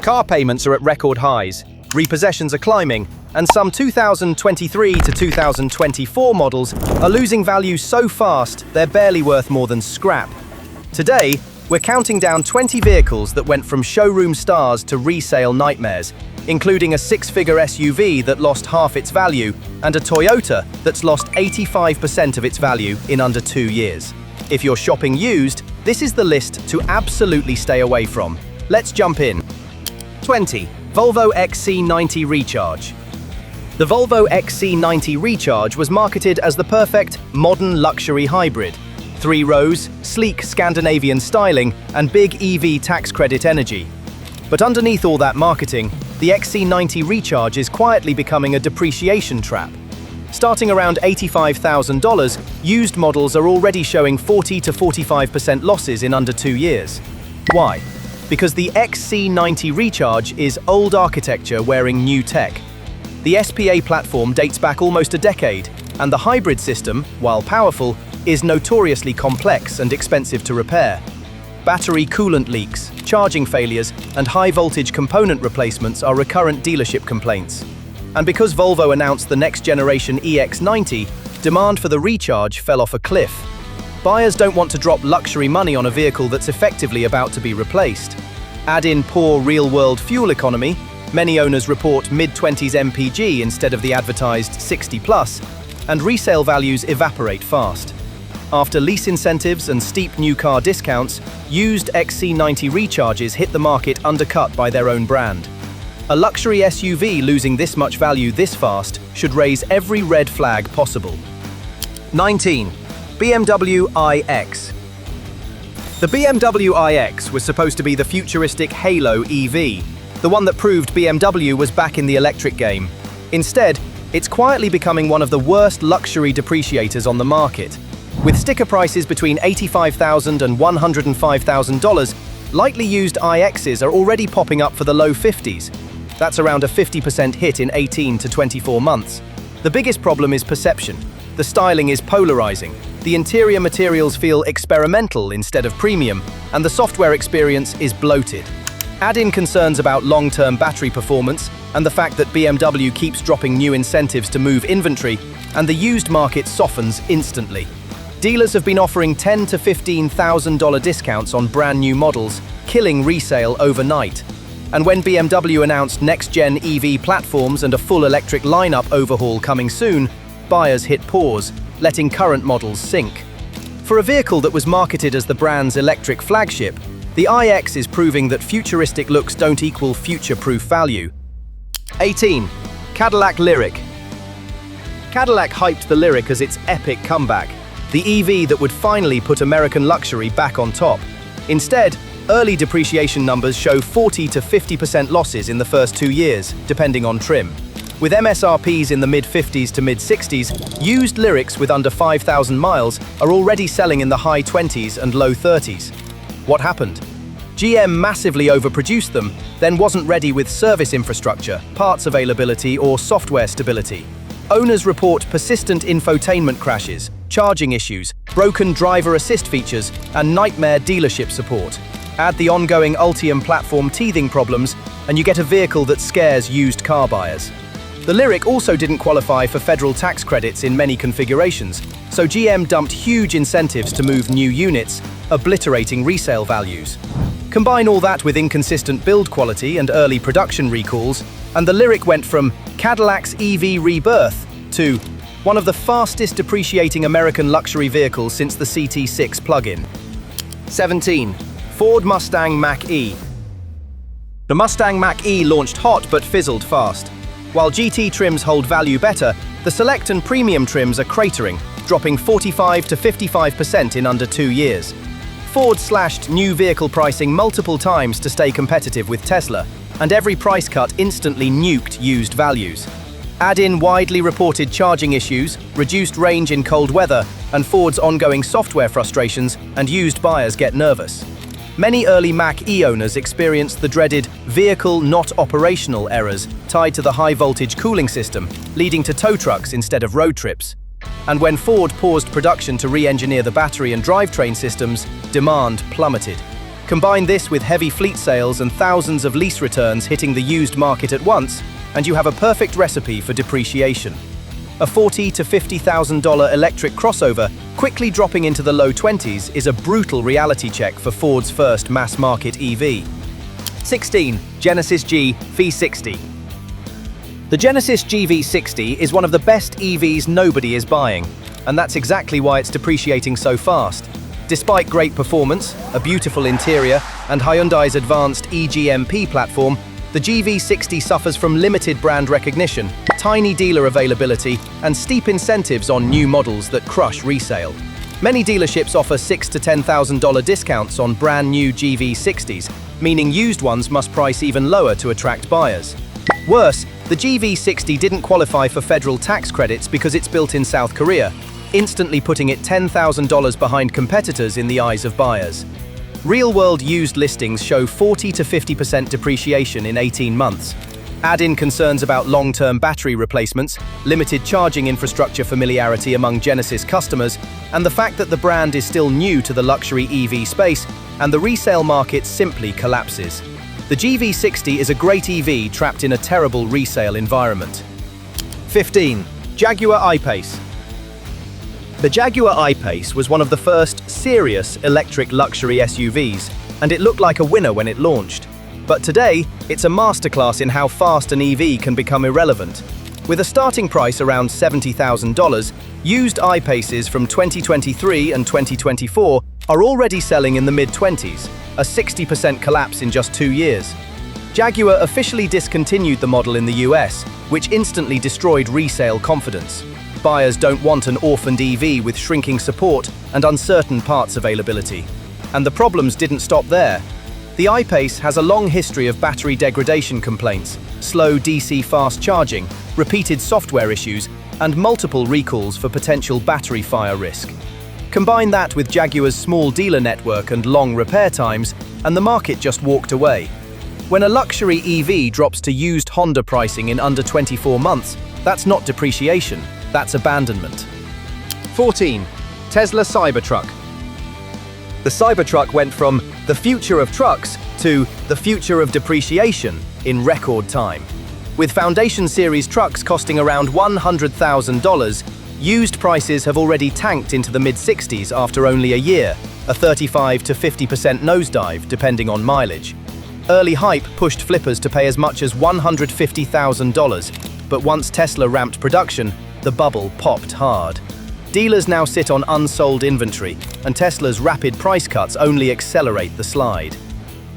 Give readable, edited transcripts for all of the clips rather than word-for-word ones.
Car payments are at record highs, repossessions are climbing, and some 2023 to 2024 models are losing value so fast they're barely worth more than scrap. Today, we're counting down 20 vehicles that went from showroom stars to resale nightmares, including a six-figure SUV that lost half its value and a Toyota that's lost 85% of its value in under 2 years. If you're shopping used, this is the list to absolutely stay away from. Let's jump in. 20. Volvo XC90 Recharge. The Volvo XC90 Recharge was marketed as the perfect modern luxury hybrid. 3 rows, sleek Scandinavian styling, and big EV tax credit energy. But underneath all that marketing, the XC90 Recharge is quietly becoming a depreciation trap. Starting around $85,000, used models are already showing 40 to 45% losses in under 2 years. Why? Because the XC90 Recharge is old architecture wearing new tech. The SPA platform dates back almost a decade, and the hybrid system, while powerful, is notoriously complex and expensive to repair. Battery coolant leaks, charging failures, and high-voltage component replacements are recurrent dealership complaints. And because Volvo announced the next-generation EX90, demand for the Recharge fell off a cliff. Buyers don't want to drop luxury money on a vehicle that's effectively about to be replaced. Add in poor real-world fuel economy, many owners report mid-20s MPG instead of the advertised 60+, and resale values evaporate fast. After lease incentives and steep new car discounts, used XC90 Recharges hit the market undercut by their own brand. A luxury SUV losing this much value this fast should raise every red flag possible. 19. BMW iX. The BMW iX was supposed to be the futuristic Halo EV, the one that proved BMW was back in the electric game. Instead, it's quietly becoming one of the worst luxury depreciators on the market. With sticker prices between $85,000 and $105,000, lightly used iXs are already popping up for the low 50s. That's around a 50% hit in 18 to 24 months. The biggest problem is perception. The styling is polarizing. The interior materials feel experimental instead of premium, and the software experience is bloated. Add in concerns about long-term battery performance and the fact that BMW keeps dropping new incentives to move inventory, and the used market softens instantly. Dealers have been offering $10,000 to $15,000 discounts on brand new models, killing resale overnight. And when BMW announced next-gen EV platforms and a full electric lineup overhaul coming soon, buyers hit pause, letting current models sink. For a vehicle that was marketed as the brand's electric flagship, the iX is proving that futuristic looks don't equal future-proof value. 18. Cadillac Lyriq. Cadillac hyped the Lyriq as its epic comeback, the EV that would finally put American luxury back on top. Instead, early depreciation numbers show 40 to 50% losses in the first 2 years, depending on trim. With MSRPs in the mid-50s to mid-60s, used Lyriqs with under 5,000 miles are already selling in the high 20s and low 30s. What happened? GM massively overproduced them, then wasn't ready with service infrastructure, parts availability, or software stability. Owners report persistent infotainment crashes, charging issues, broken driver assist features, and nightmare dealership support. Add the ongoing Ultium platform teething problems, and you get a vehicle that scares used car buyers. The Lyriq also didn't qualify for federal tax credits in many configurations, so GM dumped huge incentives to move new units, obliterating resale values. Combine all that with inconsistent build quality and early production recalls, and the Lyriq went from Cadillac's EV rebirth to one of the fastest depreciating American luxury vehicles since the CT6 plug-in. 17. Ford Mustang Mach-E. The Mustang Mach-E launched hot but fizzled fast. While GT trims hold value better, the Select and Premium trims are cratering, dropping 45 to 55% in under 2 years. Ford slashed new vehicle pricing multiple times to stay competitive with Tesla, and every price cut instantly nuked used values. Add in widely reported charging issues, reduced range in cold weather, and Ford's ongoing software frustrations, and used buyers get nervous. Many early Mach-E owners experienced the dreaded vehicle not operational errors tied to the high-voltage cooling system, leading to tow trucks instead of road trips. And when Ford paused production to re-engineer the battery and drivetrain systems, demand plummeted. Combine this with heavy fleet sales and thousands of lease returns hitting the used market at once, and you have a perfect recipe for depreciation. A $40,000 to $50,000 electric crossover quickly dropping into the low 20s is a brutal reality check for Ford's first mass-market EV. 16. Genesis G V60. The Genesis G V60 is one of the best EVs nobody is buying, and that's exactly why it's depreciating so fast. Despite great performance, a beautiful interior, and Hyundai's advanced eGMP platform, the GV60 suffers from limited brand recognition, tiny dealer availability, and steep incentives on new models that crush resale. Many dealerships offer $6,000 to $10,000 discounts on brand new GV60s, meaning used ones must price even lower to attract buyers. Worse, the GV60 didn't qualify for federal tax credits because it's built in South Korea, instantly putting it $10,000 behind competitors in the eyes of buyers. Real-world used listings show 40% to 50% depreciation in 18 months. Add in concerns about long-term battery replacements, limited charging infrastructure familiarity among Genesis customers, and the fact that the brand is still new to the luxury EV space, and the resale market simply collapses. The GV60 is a great EV trapped in a terrible resale environment. 15. Jaguar I-Pace. The Jaguar I-Pace was one of the first serious electric luxury SUVs, and it looked like a winner when it launched. But today, it's a masterclass in how fast an EV can become irrelevant. With a starting price around $70,000, used I-Paces from 2023 and 2024 are already selling in the mid-20s, a 60% collapse in just 2 years. Jaguar officially discontinued the model in the US, which instantly destroyed resale confidence. Buyers don't want an orphaned EV with shrinking support and uncertain parts availability. And the problems didn't stop there. The I-Pace has a long history of battery degradation complaints, slow DC fast charging, repeated software issues, and multiple recalls for potential battery fire risk. Combine that with Jaguar's small dealer network and long repair times, and the market just walked away. When a luxury EV drops to used Honda pricing in under 24 months, that's not depreciation, that's abandonment. 14. Tesla Cybertruck. The Cybertruck went from the future of trucks to the future of depreciation in record time. With Foundation Series trucks costing around $100,000, used prices have already tanked into the mid-60s after only a year, a 35% to 50% nosedive depending on mileage. Early hype pushed flippers to pay as much as $150,000, but once Tesla ramped production, the bubble popped hard. Dealers now sit on unsold inventory, and Tesla's rapid price cuts only accelerate the slide.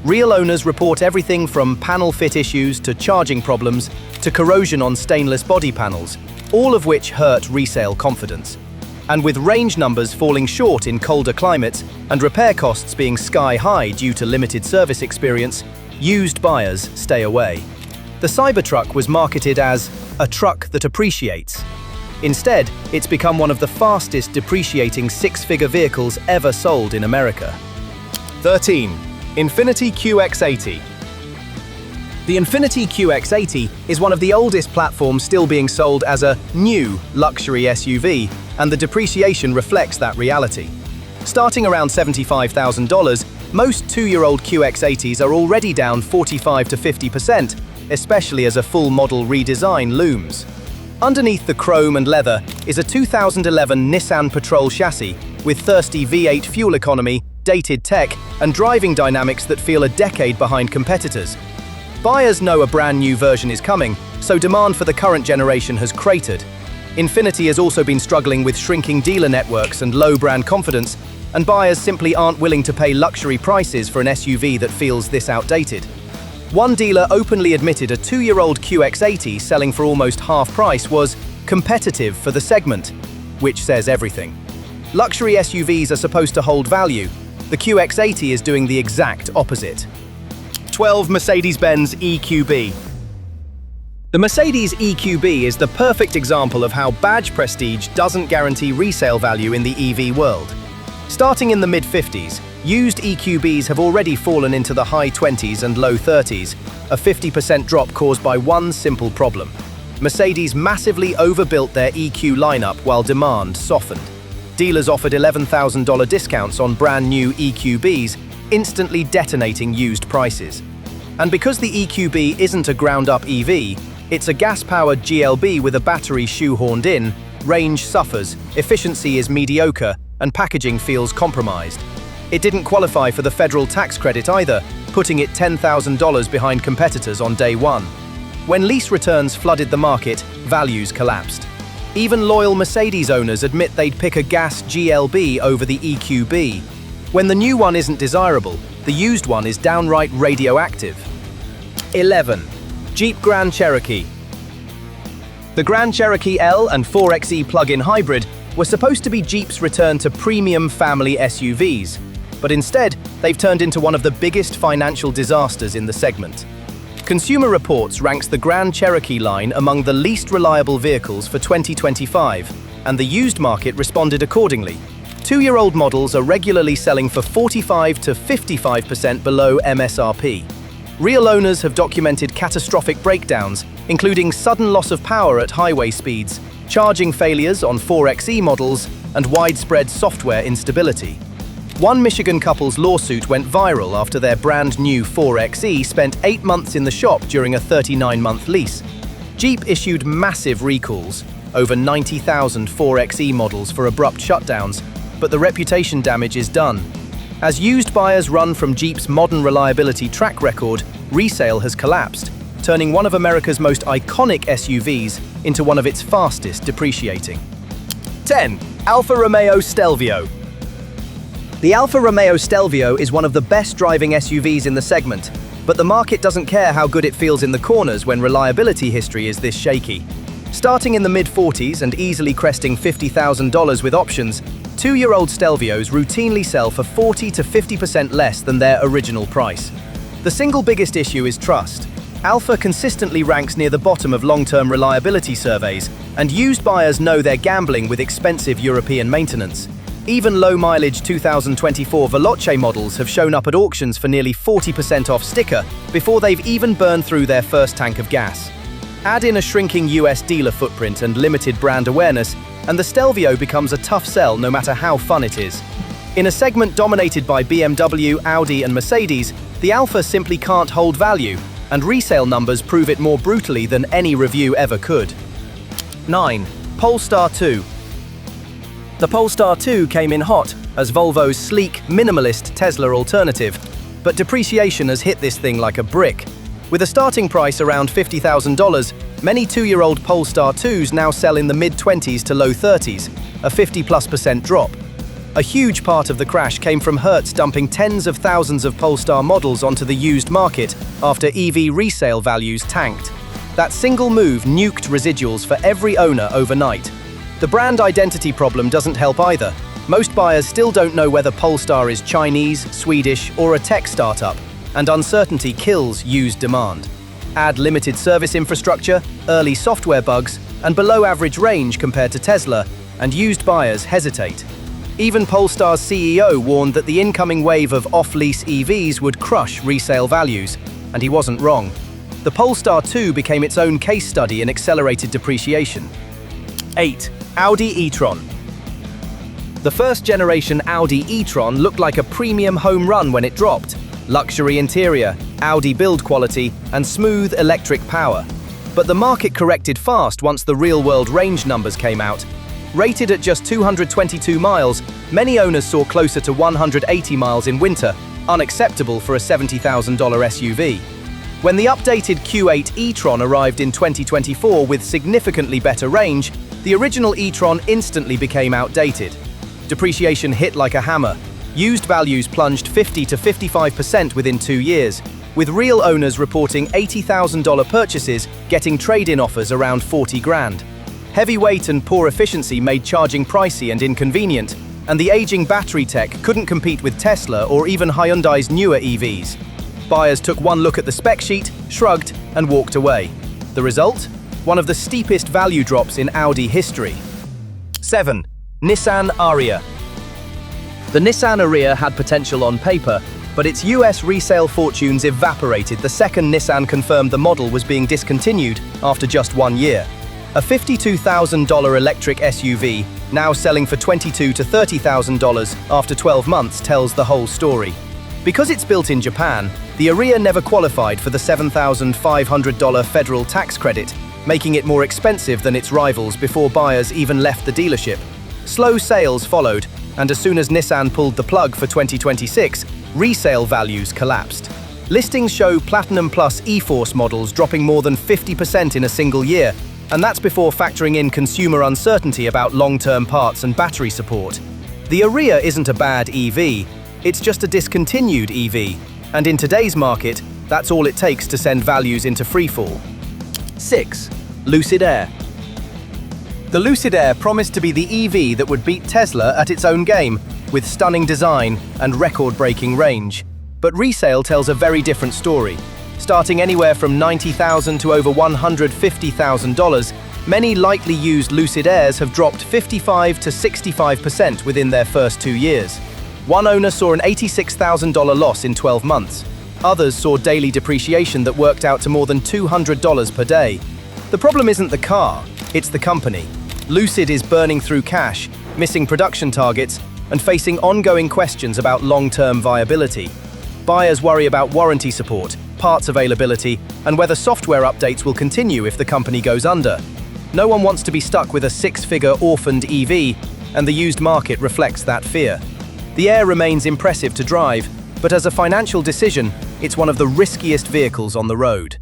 Real owners report everything from panel fit issues to charging problems to corrosion on stainless body panels, all of which hurt resale confidence. And with range numbers falling short in colder climates and repair costs being sky-high due to limited service experience, used buyers stay away. The Cybertruck was marketed as a truck that appreciates. Instead, it's become one of the fastest depreciating six-figure vehicles ever sold in America. 13. Infiniti QX80. The Infiniti QX80 is one of the oldest platforms still being sold as a new luxury SUV, and the depreciation reflects that reality. Starting around $75,000, most 2-year-old QX80s are already down 45% to 50%, especially as a full model redesign looms. Underneath the chrome and leather is a 2011 Nissan Patrol chassis with thirsty V8 fuel economy, dated tech, and driving dynamics that feel a decade behind competitors. Buyers know a brand new version is coming, so demand for the current generation has cratered. Infiniti has also been struggling with shrinking dealer networks and low brand confidence, and buyers simply aren't willing to pay luxury prices for an SUV that feels this outdated. One dealer openly admitted a 2-year-old QX80 selling for almost half price was competitive for the segment, which says everything. Luxury SUVs are supposed to hold value. The QX80 is doing the exact opposite. 12. Mercedes-Benz EQB. The Mercedes EQB is the perfect example of how badge prestige doesn't guarantee resale value in the EV world. Starting in the mid-50s, used EQBs have already fallen into the high 20s and low 30s, a 50% drop caused by one simple problem. Mercedes massively overbuilt their EQ lineup while demand softened. Dealers offered $11,000 discounts on brand new EQBs, instantly detonating used prices. And because the EQB isn't a ground-up EV, it's a gas-powered GLB with a battery shoehorned in, range suffers, efficiency is mediocre, and packaging feels compromised. It didn't qualify for the federal tax credit either, putting it $10,000 behind competitors on day one. When lease returns flooded the market, values collapsed. Even loyal Mercedes owners admit they'd pick a gas GLB over the EQB. When the new one isn't desirable, the used one is downright radioactive. 11. Jeep Grand Cherokee. The Grand Cherokee L and 4xe plug-in hybrid were supposed to be Jeep's return to premium family SUVs, but instead, they've turned into one of the biggest financial disasters in the segment. Consumer Reports ranks the Grand Cherokee line among the least reliable vehicles for 2025, and the used market responded accordingly. Two-year-old models are regularly selling for 45 to 55% below MSRP. Real owners have documented catastrophic breakdowns, including sudden loss of power at highway speeds, charging failures on 4xe models, and widespread software instability. One Michigan couple's lawsuit went viral after their brand new 4xe spent 8 months in the shop during a 39-month lease. Jeep issued massive recalls, over 90,000 4xe models for abrupt shutdowns, but the reputation damage is done. As used buyers run from Jeep's modern reliability track record, resale has collapsed, turning one of America's most iconic SUVs into one of its fastest depreciating. 10. Alfa Romeo Stelvio. The Alfa Romeo Stelvio is one of the best driving SUVs in the segment, but the market doesn't care how good it feels in the corners when reliability history is this shaky. Starting in the mid-40s and easily cresting $50,000 with options, two-year-old Stelvios routinely sell for 40 to 50% less than their original price. The single biggest issue is trust. Alfa consistently ranks near the bottom of long-term reliability surveys, and used buyers know they're gambling with expensive European maintenance. Even low-mileage 2024 Veloce models have shown up at auctions for nearly 40% off sticker before they've even burned through their first tank of gas. Add in a shrinking US dealer footprint and limited brand awareness, and the Stelvio becomes a tough sell no matter how fun it is. In a segment dominated by BMW, Audi, and Mercedes, the Alfa simply can't hold value, and resale numbers prove it more brutally than any review ever could. 9. Polestar 2. The Polestar 2 came in hot as Volvo's sleek, minimalist Tesla alternative, but depreciation has hit this thing like a brick. With a starting price around $50,000, many two-year-old Polestar 2s now sell in the mid-20s to low 30s, a 50+% drop. A huge part of the crash came from Hertz dumping tens of thousands of Polestar models onto the used market after EV resale values tanked. That single move nuked residuals for every owner overnight. The brand identity problem doesn't help either. Most buyers still don't know whether Polestar is Chinese, Swedish, or a tech startup, and uncertainty kills used demand. Add limited service infrastructure, early software bugs, and below-average range compared to Tesla, and used buyers hesitate. Even Polestar's CEO warned that the incoming wave of off-lease EVs would crush resale values, and he wasn't wrong. The Polestar 2 became its own case study in accelerated depreciation. 8. Audi e-tron. The first-generation Audi e-tron looked like a premium home run when it dropped. Luxury interior, Audi build quality, and smooth electric power. But the market corrected fast once the real-world range numbers came out. Rated at just 222 miles, many owners saw closer to 180 miles in winter, unacceptable for a $70,000 SUV. When the updated Q8 e-tron arrived in 2024 with significantly better range, the original e-tron instantly became outdated. Depreciation hit like a hammer. Used values plunged 50 to 55% within 2 years, with real owners reporting $80,000 purchases getting trade-in offers around 40 grand. Heavy weight and poor efficiency made charging pricey and inconvenient, and the aging battery tech couldn't compete with Tesla or even Hyundai's newer EVs. Buyers took one look at the spec sheet, shrugged, and walked away. The result? One of the steepest value drops in Audi history. 7. Nissan Ariya. The Nissan Ariya had potential on paper, but its US resale fortunes evaporated the second Nissan confirmed the model was being discontinued after just 1 year. A $52,000 electric SUV, now selling for $22,000 to $30,000 after 12 months, tells the whole story. Because it's built in Japan, the Ariya never qualified for the $7,500 federal tax credit, making it more expensive than its rivals before buyers even left the dealership. Slow sales followed, and as soon as Nissan pulled the plug for 2026, resale values collapsed. Listings show Platinum Plus E-Force models dropping more than 50% in a single year, and that's before factoring in consumer uncertainty about long-term parts and battery support. The Ariya isn't a bad EV, it's just a discontinued EV, and in today's market, that's all it takes to send values into freefall. 6. Lucid Air. The Lucid Air promised to be the EV that would beat Tesla at its own game, with stunning design and record-breaking range. But resale tells a very different story. Starting anywhere from $90,000 to over $150,000, many lightly used Lucid Airs have dropped 55 to 65% within their first 2 years. One owner saw an $86,000 loss in 12 months. Others saw daily depreciation that worked out to more than $200 per day. The problem isn't the car, it's the company. Lucid is burning through cash, missing production targets, and facing ongoing questions about long-term viability. Buyers worry about warranty support, parts availability, and whether software updates will continue if the company goes under. No one wants to be stuck with a 6-figure orphaned EV, and the used market reflects that fear. The Air remains impressive to drive, but as a financial decision, it's one of the riskiest vehicles on the road.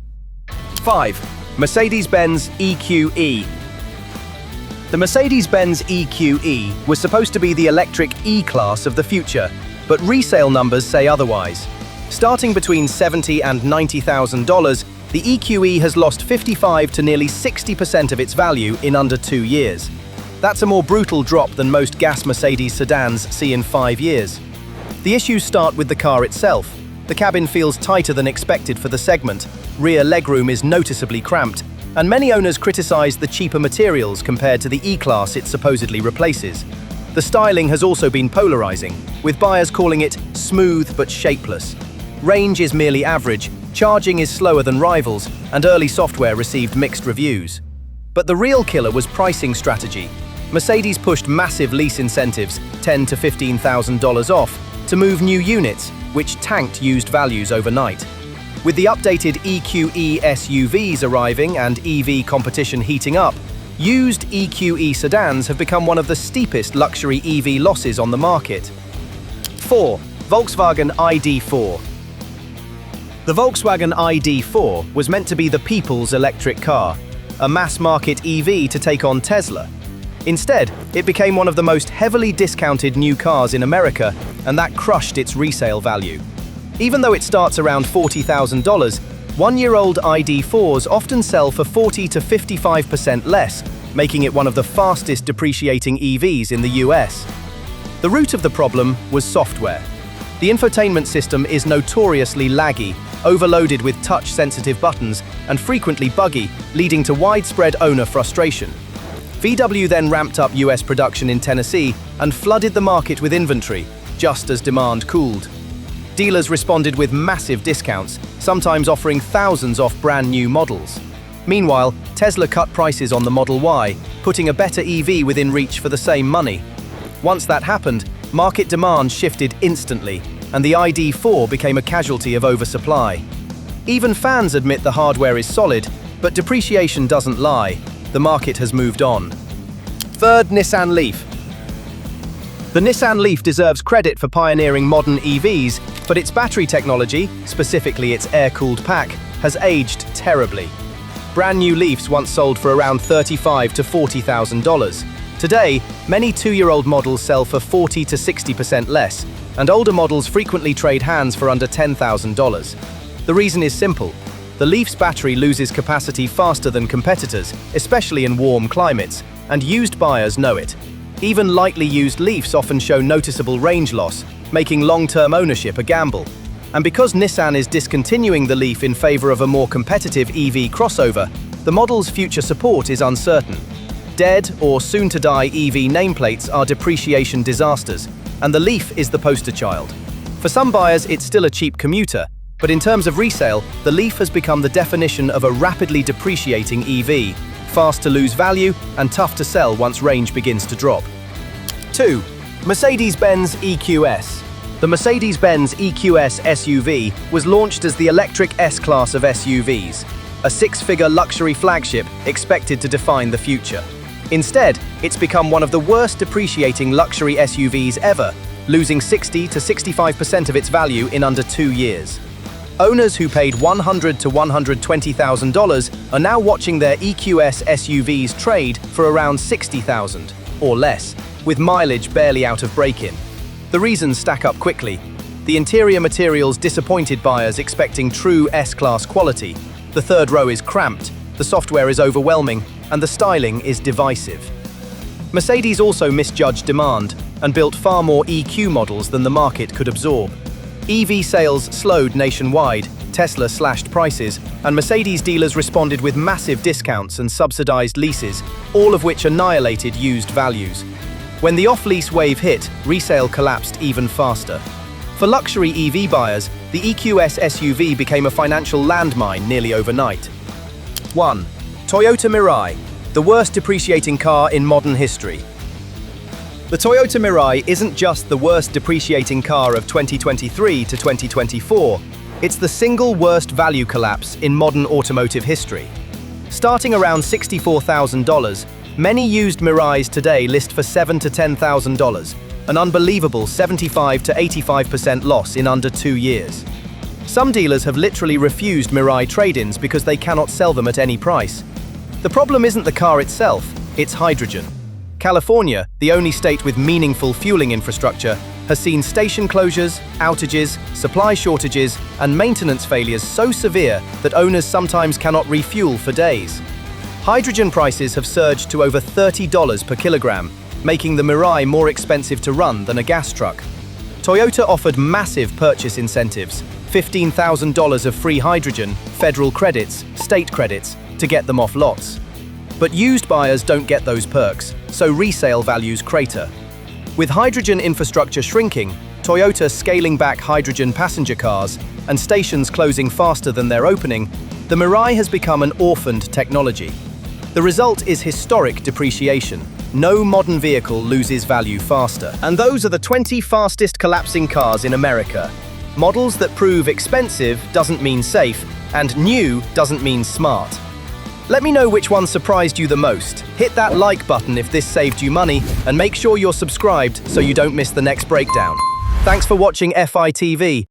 5. Mercedes-Benz EQE. The Mercedes-Benz EQE was supposed to be the electric E-Class of the future, but resale numbers say otherwise. Starting between $70,000 and $90,000, the EQE has lost 55 to nearly 60% of its value in under 2 years. That's a more brutal drop than most gas Mercedes sedans see in 5 years. The issues start with the car itself. The cabin feels tighter than expected for the segment, rear legroom is noticeably cramped, and many owners criticize the cheaper materials compared to the E-Class it supposedly replaces. The styling has also been polarizing, with buyers calling it smooth but shapeless. Range is merely average, charging is slower than rivals, and early software received mixed reviews. But the real killer was pricing strategy. Mercedes pushed massive lease incentives, $10,000 to $15,000 off, to move new units, which tanked used values overnight. With the updated EQE SUVs arriving and EV competition heating up, used EQE sedans have become one of the steepest luxury EV losses on the market. 4. Volkswagen ID.4. The Volkswagen ID.4 was meant to be the people's electric car, a mass-market EV to take on Tesla. Instead, it became one of the most heavily discounted new cars in America, and that crushed its resale value. Even though it starts around $40,000, one-year-old ID.4s often sell for 40 to 55% less, making it one of the fastest depreciating EVs in the US. The root of the problem was software. The infotainment system is notoriously laggy, overloaded with touch-sensitive buttons, and frequently buggy, leading to widespread owner frustration. VW then ramped up US production in Tennessee and flooded the market with inventory, just as demand cooled. Dealers responded with massive discounts, sometimes offering thousands off brand new models. Meanwhile, Tesla cut prices on the Model Y, putting a better EV within reach for the same money. Once that happened, market demand shifted instantly, and the ID.4 became a casualty of oversupply. Even fans admit the hardware is solid, but depreciation doesn't lie. The market has moved on. 3rd, Nissan Leaf. The Nissan Leaf deserves credit for pioneering modern EVs, but its battery technology, specifically its air-cooled pack, has aged terribly. Brand new Leafs once sold for around $35,000 to $40,000. Today, many 2-year-old models sell for 40 to 60% less, and older models frequently trade hands for under $10,000. The reason is simple. The Leaf's battery loses capacity faster than competitors, especially in warm climates, and used buyers know it. Even lightly used Leafs often show noticeable range loss, making long-term ownership a gamble. And because Nissan is discontinuing the Leaf in favor of a more competitive EV crossover, the model's future support is uncertain. Dead or soon-to-die EV nameplates are depreciation disasters, and the Leaf is the poster child. For some buyers, it's still a cheap commuter, but in terms of resale, the Leaf has become the definition of a rapidly depreciating EV, fast to lose value and tough to sell once range begins to drop. 2. Mercedes-Benz EQS. The Mercedes-Benz EQS SUV was launched as the electric S-Class of SUVs, a six-figure luxury flagship expected to define the future. Instead, it's become one of the worst depreciating luxury SUVs ever, losing 60 to 65% of its value in under 2 years. Owners who paid $100,000 to $120,000 are now watching their EQS SUVs trade for around $60,000 or less, with mileage barely out of break-in. The reasons stack up quickly. The interior materials disappointed buyers expecting true S-Class quality. The third row is cramped, the software is overwhelming, and the styling is divisive. Mercedes also misjudged demand and built far more EQ models than the market could absorb. EV sales slowed nationwide, Tesla slashed prices, and Mercedes dealers responded with massive discounts and subsidized leases, all of which annihilated used values. When the off-lease wave hit, resale collapsed even faster. For luxury EV buyers, the EQS SUV became a financial landmine nearly overnight. 1. Toyota Mirai, the worst depreciating car in modern history. The Toyota Mirai isn't just the worst depreciating car of 2023 to 2024, it's the single worst value collapse in modern automotive history. Starting around $64,000, many used Mirais today list for $7,000 to $10,000, an unbelievable 75 to 85% loss in under 2 years. Some dealers have literally refused Mirai trade-ins because they cannot sell them at any price. The problem isn't the car itself, it's hydrogen. California, the only state with meaningful fueling infrastructure, has seen station closures, outages, supply shortages, and maintenance failures so severe that owners sometimes cannot refuel for days. Hydrogen prices have surged to over $30 per kilogram, making the Mirai more expensive to run than a gas truck. Toyota offered massive purchase incentives, $15,000 of free hydrogen, federal credits, state credits, to get them off lots. But used buyers don't get those perks, so resale values crater. With hydrogen infrastructure shrinking, Toyota scaling back hydrogen passenger cars, and stations closing faster than their opening, the Mirai has become an orphaned technology. The result is historic depreciation. No modern vehicle loses value faster. And those are the 20 fastest collapsing cars in America. Models that prove expensive doesn't mean safe, and new doesn't mean smart. Let me know which one surprised you the most. Hit that like button if this saved you money, and make sure you're subscribed so you don't miss the next breakdown. Thanks for watching FI TV.